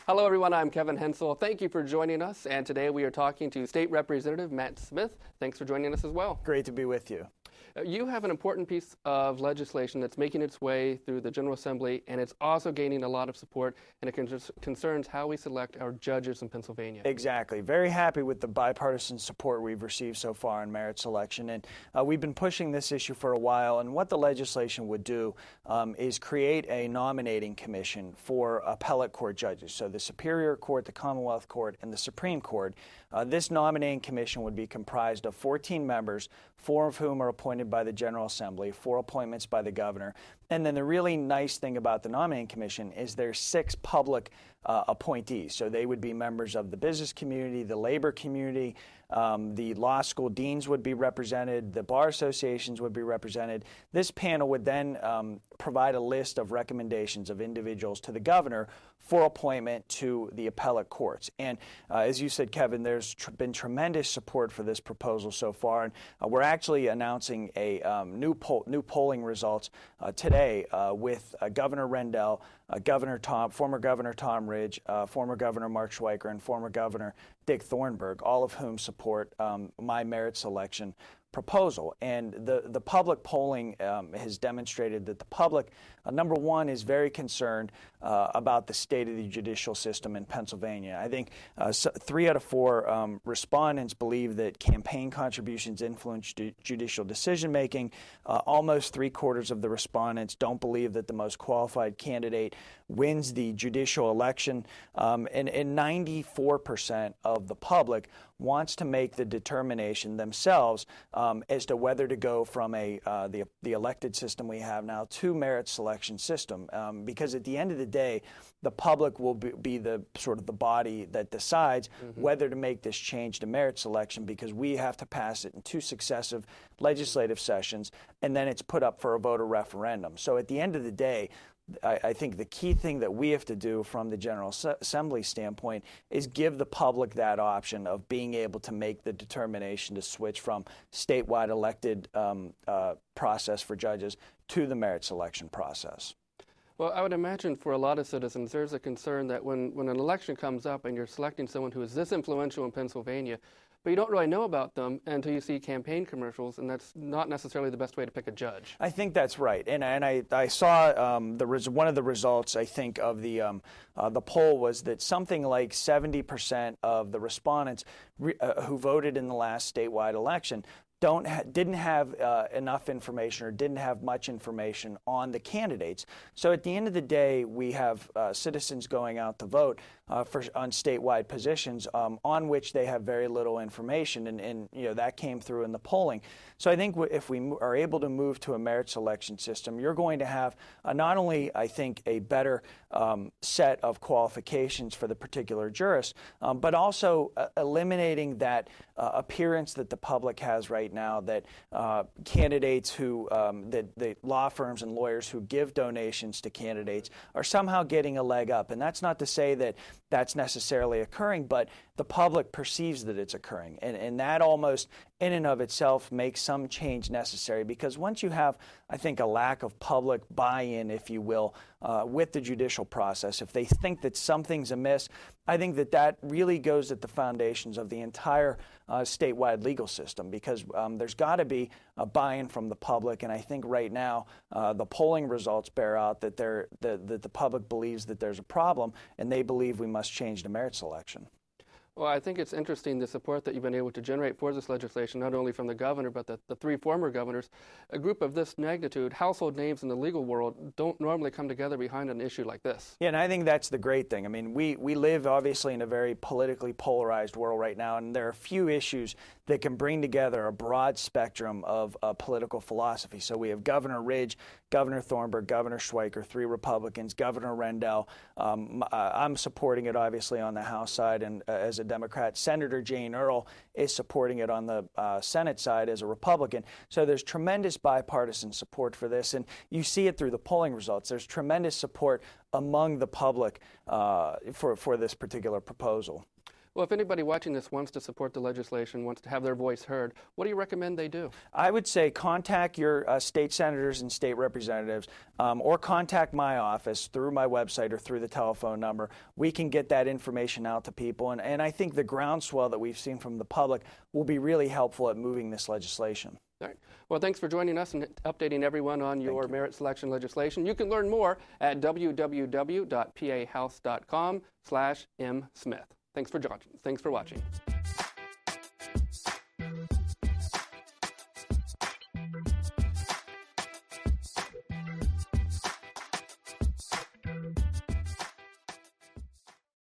Hello, everyone. I'm Kevin Hensel. Thank you for joining us. And today we are talking to State Representative Matt Smith. Thanks for joining us as well. Great to be with you. You have an important piece of legislation that's making its way through the General Assembly, and it's also gaining a lot of support, and it concerns how we select our judges in Pennsylvania. Exactly. Very happy with the bipartisan support we've received so far in merit selection, and we've been pushing this issue for a while, and what the legislation would do is create a nominating commission for appellate court judges, so the Superior Court, the Commonwealth Court, and the Supreme Court. This nominating commission would be comprised of 14 members, 4 of whom are appointed by the General Assembly, 4 appointments by the governor. And then the really nice thing about the nominating commission is there's 6 public appointees. So they would be members of the business community, the labor community, the law school deans would be represented, the bar associations would be represented. This panel would then provide a list of recommendations of individuals to the governor for appointment to the appellate courts. And as you said, Kevin, there's been tremendous support for this proposal so far. And we're actually announcing a new polling results today with Governor Rendell, former Governor Tom Ridge, former Governor Mark Schweiker, and former Governor Dick Thornburgh, all of whom support my merit selection proposal. And the public polling has demonstrated that the public, number one, is very concerned about the state of the judicial system in Pennsylvania. I think 3 out of 4 respondents believe that campaign contributions influence judicial decision-making. Almost 3/4 of the respondents don't believe that the most qualified candidate wins the judicial election, and 94% of the public wants to make the determination themselves as to whether to go from the elected system we have now to merit selection system, because at the end of the day, the public will be the sort of the body that decides whether to make this change to merit selection, because we have to pass it in 2 successive legislative sessions, and then it's put up for a vote or referendum. So at the end of the day, I think the key thing that we have to do from the General Assembly standpoint is give the public that option of being able to make the determination to switch from statewide elected process for judges to the merit selection process. Well, I would imagine for a lot of citizens, there's a concern that when an election comes up and you're selecting someone who is this influential in Pennsylvania, but you don't really know about them until you see campaign commercials, and that's not necessarily the best way to pick a judge. I think that's right, and I saw one of the results, I think, of the poll was that something like 70% of the respondents who voted in the last statewide election didn't have enough information or didn't have much information on the candidates. So at the end of the day, we have citizens going out to vote on statewide positions on which they have very little information, and that came through in the polling. So I think if we are able to move to a merit selection system, you're going to have not only, I think, a better set of qualifications for the particular jurist, but also eliminating that appearance that the public has right now that candidates who, that the law firms and lawyers who give donations to candidates are somehow getting a leg up. And that's not to say that that's necessarily occurring, but the public perceives that it's occurring. And that almost in and of itself makes some change necessary, because once you have, I think, a lack of public buy-in, if you will, with the judicial process, if they think that something's amiss, I think that really goes at the foundations of the entire statewide legal system, because there's got to be a buy-in from the public. And I think right now the polling results bear out that the public believes that there's a problem, and they believe we must change the merit selection. Well, I think it's interesting the support that you've been able to generate for this legislation, not only from the governor, but the 3 former governors. A group of this magnitude, household names in the legal world, don't normally come together behind an issue like this. Yeah, and I think that's the great thing. I mean, we live obviously in a very politically polarized world right now, and there are few issues that can bring together a broad spectrum of political philosophy. So we have Governor Ridge, Governor Thornburgh, Governor Schweiker, 3 Republicans, Governor Rendell. I'm supporting it obviously on the House side and as a Democrat. Senator Jane Earl is supporting it on the Senate side as a Republican. So there's tremendous bipartisan support for this, and you see it through the polling results. There's tremendous support among the public for this particular proposal. Well, if anybody watching this wants to support the legislation, wants to have their voice heard, what do you recommend they do? I would say contact your state senators and state representatives, or contact my office through my website or through the telephone number. We can get that information out to people, and I think the groundswell that we've seen from the public will be really helpful at moving this legislation. All right. Well, thanks for joining us and updating everyone on your merit selection legislation. You can learn more at www.pahouse.com/msmith. Thanks for watching.